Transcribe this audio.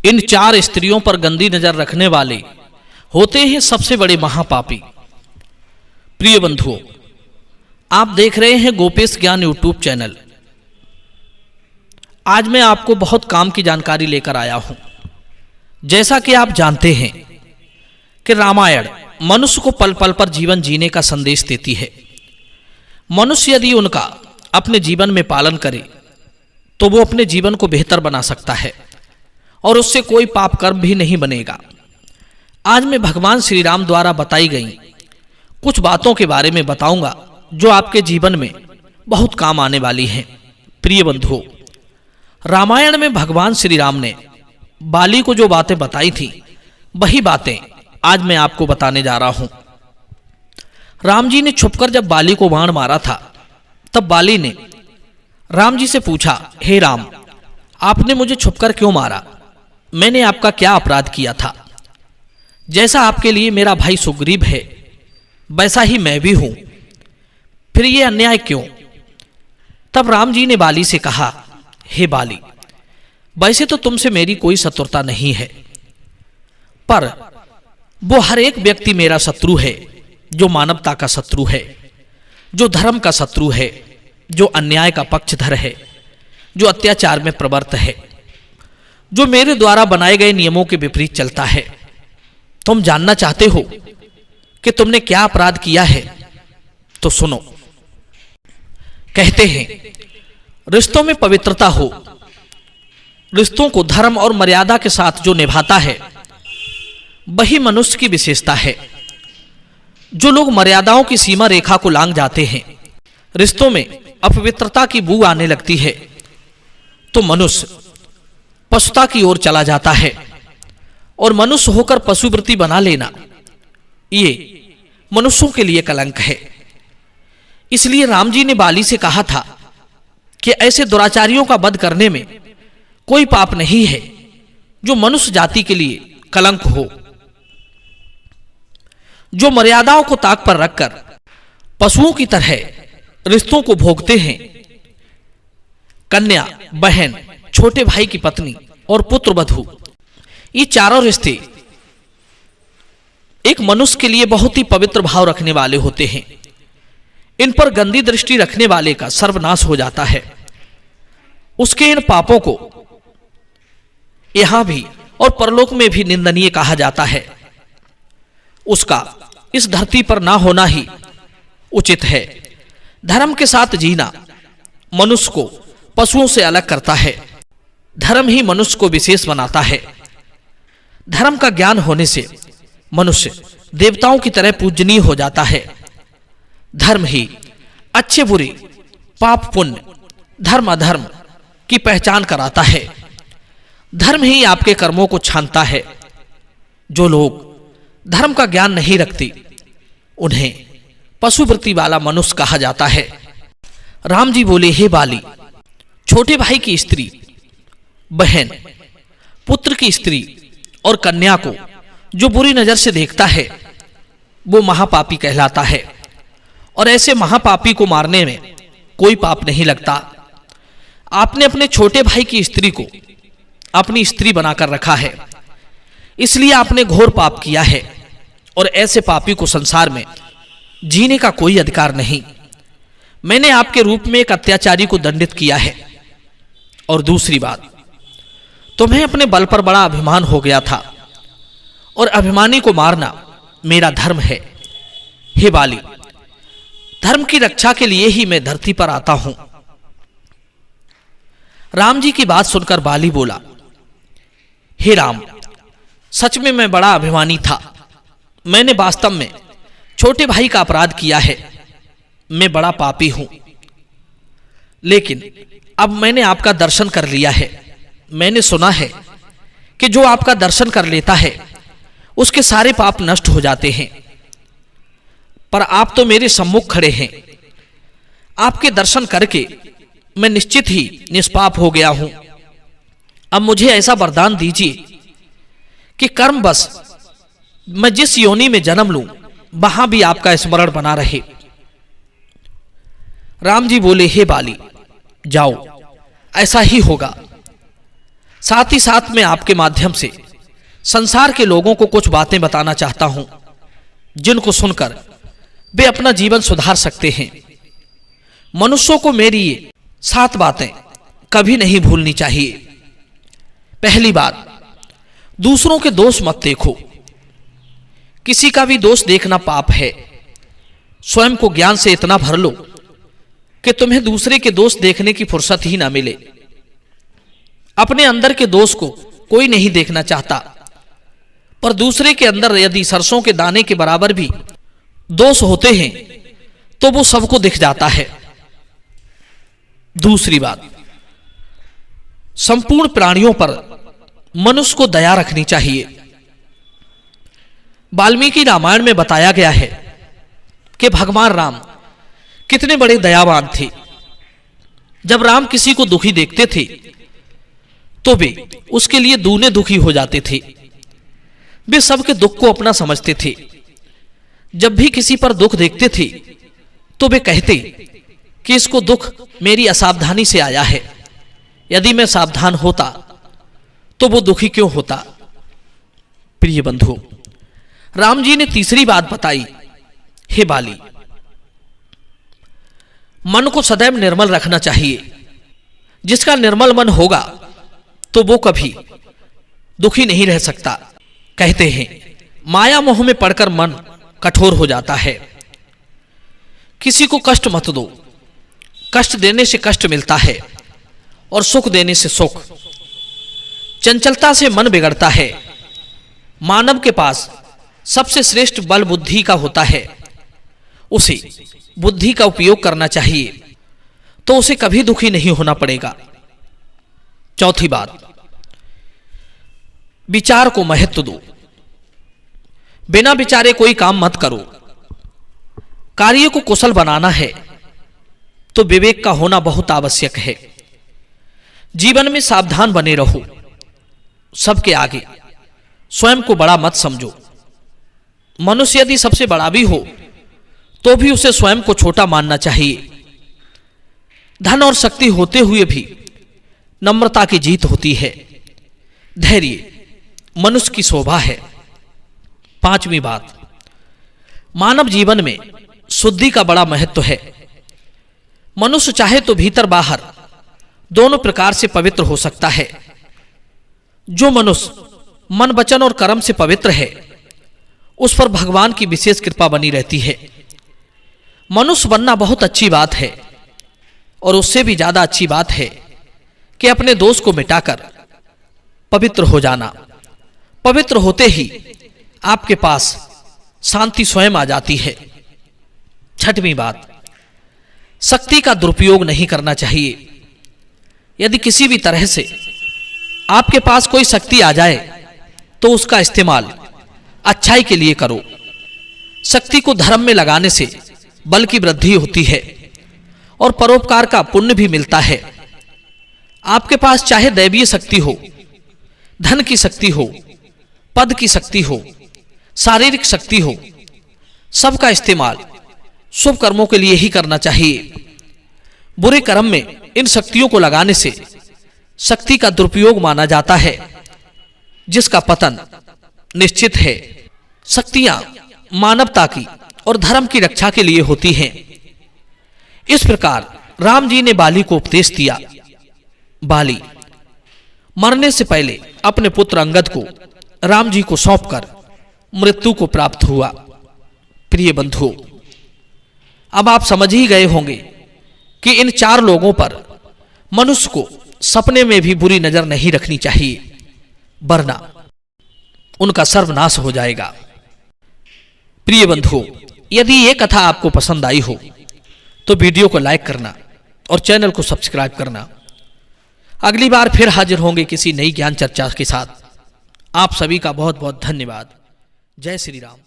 इन 4 स्त्रियों पर गंदी नजर रखने वाले होते हैं सबसे बड़े महापापी। प्रिय बंधुओं, आप देख रहे हैं गोपेश ज्ञान यूट्यूब चैनल। आज मैं आपको बहुत काम की जानकारी लेकर आया हूं। जैसा कि आप जानते हैं कि रामायण मनुष्य को पल पल पर जीवन जीने का संदेश देती है। मनुष्य यदि उनका अपने जीवन में पालन करे तो वो अपने जीवन को बेहतर बना सकता है और उससे कोई पाप कर्म भी नहीं बनेगा। आज मैं भगवान श्री राम द्वारा बताई गई कुछ बातों के बारे में बताऊंगा जो आपके जीवन में बहुत काम आने वाली हैं। प्रिय बंधुओं, रामायण में भगवान श्री राम ने बाली को जो बातें बताई थी वही बातें आज मैं आपको बताने जा रहा हूं। राम जी ने छुपकर जब बाली को बाण मारा था तब बाली ने राम जी से पूछा, हे राम, आपने मुझे छुपकर क्यों मारा? मैंने आपका क्या अपराध किया था? जैसा आपके लिए मेरा भाई सुग्रीव है वैसा ही मैं भी हूं, फिर ये अन्याय क्यों? तब राम जी ने बाली से कहा, हे बाली, वैसे तो तुमसे मेरी कोई शत्रुता नहीं है, पर वो हर एक व्यक्ति मेरा शत्रु है जो मानवता का शत्रु है, जो धर्म का शत्रु है, जो अन्याय का पक्षधर है, जो अत्याचार में प्रवृत्त है, जो मेरे द्वारा बनाए गए नियमों के विपरीत चलता है। तुम जानना चाहते हो कि तुमने क्या अपराध किया है? तो सुनो। कहते हैं, रिश्तों में पवित्रता हो, रिश्तों को धर्म और मर्यादा के साथ जो निभाता है वही मनुष्य की विशेषता है। जो लोग मर्यादाओं की सीमा रेखा को लांघ जाते हैं, रिश्तों में अपवित्रता की बू आने लगती है तो मनुष्य पशुता की ओर चला जाता है। और मनुष्य होकर पशुवृत्ति बना लेना ये मनुष्यों के लिए कलंक है। इसलिए राम जी ने बाली से कहा था कि ऐसे दुराचारियों का वध करने में कोई पाप नहीं है जो मनुष्य जाति के लिए कलंक हो। जो मर्यादाओं को ताक पर रखकर पशुओं की तरह रिश्तों को भोगते हैं, कन्या, बहन, छोटे भाई की पत्नी और पुत्र वधू, ये चारों रिश्ते एक मनुष्य के लिए बहुत ही पवित्र भाव रखने वाले होते हैं। इन पर गंदी दृष्टि रखने वाले का सर्वनाश हो जाता है। उसके इन पापों को यहां भी और परलोक में भी निंदनीय कहा जाता है। उसका इस धरती पर ना होना ही उचित है। धर्म के साथ जीना मनुष्य को पशुओं से अलग करता है। धर्म ही मनुष्य को विशेष बनाता है। धर्म का ज्ञान होने से मनुष्य देवताओं की तरह पूजनीय हो जाता है। धर्म ही अच्छे बुरे, पाप पुण्य, धर्म अधर्म की पहचान कराता है। धर्म ही आपके कर्मों को छानता है। जो लोग धर्म का ज्ञान नहीं रखते उन्हें पशुवृत्ति वाला मनुष्य कहा जाता है। राम जी बोले, हे बाली, छोटे भाई की स्त्री, बहन, पुत्र की स्त्री और कन्या को जो बुरी नजर से देखता है वो महापापी कहलाता है। और ऐसे महापापी को मारने में कोई पाप नहीं लगता। आपने अपने छोटे भाई की स्त्री को अपनी स्त्री बनाकर रखा है, इसलिए आपने घोर पाप किया है और ऐसे पापी को संसार में जीने का कोई अधिकार नहीं। मैंने आपके रूप में एक अत्याचारी को दंडित किया है। और दूसरी बात, तुम्हें अपने बल पर बड़ा अभिमान हो गया था और अभिमानी को मारना मेरा धर्म है। हे बाली, धर्म की रक्षा के लिए ही मैं धरती पर आता हूं। राम जी की बात सुनकर बाली बोला, हे राम, सच में मैं बड़ा अभिमानी था। मैंने वास्तव में छोटे भाई का अपराध किया है। मैं बड़ा पापी हूं, लेकिन अब मैंने आपका दर्शन कर लिया है। मैंने सुना है कि जो आपका दर्शन कर लेता है उसके सारे पाप नष्ट हो जाते हैं। पर आप तो मेरे सम्मुख खड़े हैं। आपके दर्शन करके मैं निश्चित ही निष्पाप हो गया हूं। अब मुझे ऐसा वरदान दीजिए कि कर्म बस मैं जिस योनि में जन्म लूं वहां भी आपका स्मरण बना रहे। राम जी बोले, हे बाली, जाओ, ऐसा ही होगा। साथ ही साथ मैं आपके माध्यम से संसार के लोगों को कुछ बातें बताना चाहता हूं, जिनको सुनकर वे अपना जीवन सुधार सकते हैं। मनुष्यों को मेरी ये 7 बातें कभी नहीं भूलनी चाहिए। पहली बात, दूसरों के दोष मत देखो। किसी का भी दोष देखना पाप है। स्वयं को ज्ञान से इतना भर लो कि तुम्हें दूसरे के दोष देखने की फुर्सत ही ना मिले। अपने अंदर के दोष को कोई नहीं देखना चाहता, पर दूसरे के अंदर यदि सरसों के दाने के बराबर भी दोष होते हैं तो वो सबको दिख जाता है। दूसरी बात, संपूर्ण प्राणियों पर मनुष्य को दया रखनी चाहिए। वाल्मीकि रामायण में बताया गया है कि भगवान राम कितने बड़े दयावान थे। जब राम किसी को दुखी देखते थे तो वे उसके लिए दूने दुखी हो जाते थे। वे सबके दुख को अपना समझते थे। जब भी किसी पर दुख देखते थे तो वे कहते कि इसको दुख मेरी असावधानी से आया है। यदि मैं सावधान होता तो वो दुखी क्यों होता। प्रिय बंधु, राम जी ने तीसरी बात बताई, हे बाली, मन को सदैव निर्मल रखना चाहिए। जिसका निर्मल मन होगा तो वो कभी दुखी नहीं रह सकता। कहते हैं माया मोह में पड़कर मन कठोर हो जाता है। किसी को कष्ट मत दो। कष्ट देने से कष्ट मिलता है और सुख देने से सुख। चंचलता से मन बिगड़ता है। मानव के पास सबसे श्रेष्ठ बल बुद्धि का होता है। उसे बुद्धि का उपयोग करना चाहिए तो उसे कभी दुखी नहीं होना पड़ेगा। चौथी बात, विचार को महत्व दो। बिना विचारे कोई काम मत करो। कार्य को कुशल बनाना है तो विवेक का होना बहुत आवश्यक है। जीवन में सावधान बने रहो। सबके आगे स्वयं को बड़ा मत समझो। मनुष्य यदि सबसे बड़ा भी हो तो भी उसे स्वयं को छोटा मानना चाहिए। धन और शक्ति होते हुए भी नम्रता की जीत होती है। धैर्य मनुष्य की शोभा है। पांचवी बात, मानव जीवन में शुद्धि का बड़ा महत्व है। मनुष्य चाहे तो भीतर बाहर दोनों प्रकार से पवित्र हो सकता है। जो मनुष्य मन वचन और कर्म से पवित्र है उस पर भगवान की विशेष कृपा बनी रहती है। मनुष्य बनना बहुत अच्छी बात है और उससे भी ज्यादा अच्छी बात है कि अपने दोष को मिटाकर पवित्र हो जाना। पवित्र होते ही आपके पास शांति स्वयं आ जाती है। छठवीं बात, शक्ति का दुरुपयोग नहीं करना चाहिए। यदि किसी भी तरह से आपके पास कोई शक्ति आ जाए तो उसका इस्तेमाल अच्छाई के लिए करो। शक्ति को धर्म में लगाने से बल की वृद्धि होती है और परोपकार का पुण्य भी मिलता है। आपके पास चाहे दैवीय शक्ति हो, धन की शक्ति हो, पद की शक्ति हो, शारीरिक शक्ति हो, सबका इस्तेमाल शुभ कर्मों के लिए ही करना चाहिए। बुरे कर्म में इन शक्तियों को लगाने से शक्ति का दुरुपयोग माना जाता है, जिसका पतन निश्चित है। शक्तियां मानवता की और धर्म की रक्षा के लिए होती हैं। इस प्रकार राम जी ने बाली को उपदेश दिया। बाली मरने से पहले अपने पुत्र अंगद को राम जी को सौंपकर मृत्यु को प्राप्त हुआ। प्रिय बंधुओं, अब आप समझ ही गए होंगे कि इन 4 लोगों पर मनुष्य को सपने में भी बुरी नजर नहीं रखनी चाहिए, वरना उनका सर्वनाश हो जाएगा। प्रिय बंधुओं, यदि ये कथा आपको पसंद आई हो तो वीडियो को लाइक करना और चैनल को सब्सक्राइब करना। अगली बार फिर हाजिर होंगे किसी नई ज्ञान चर्चा के साथ। आप सभी का बहुत बहुत धन्यवाद। जय श्री राम।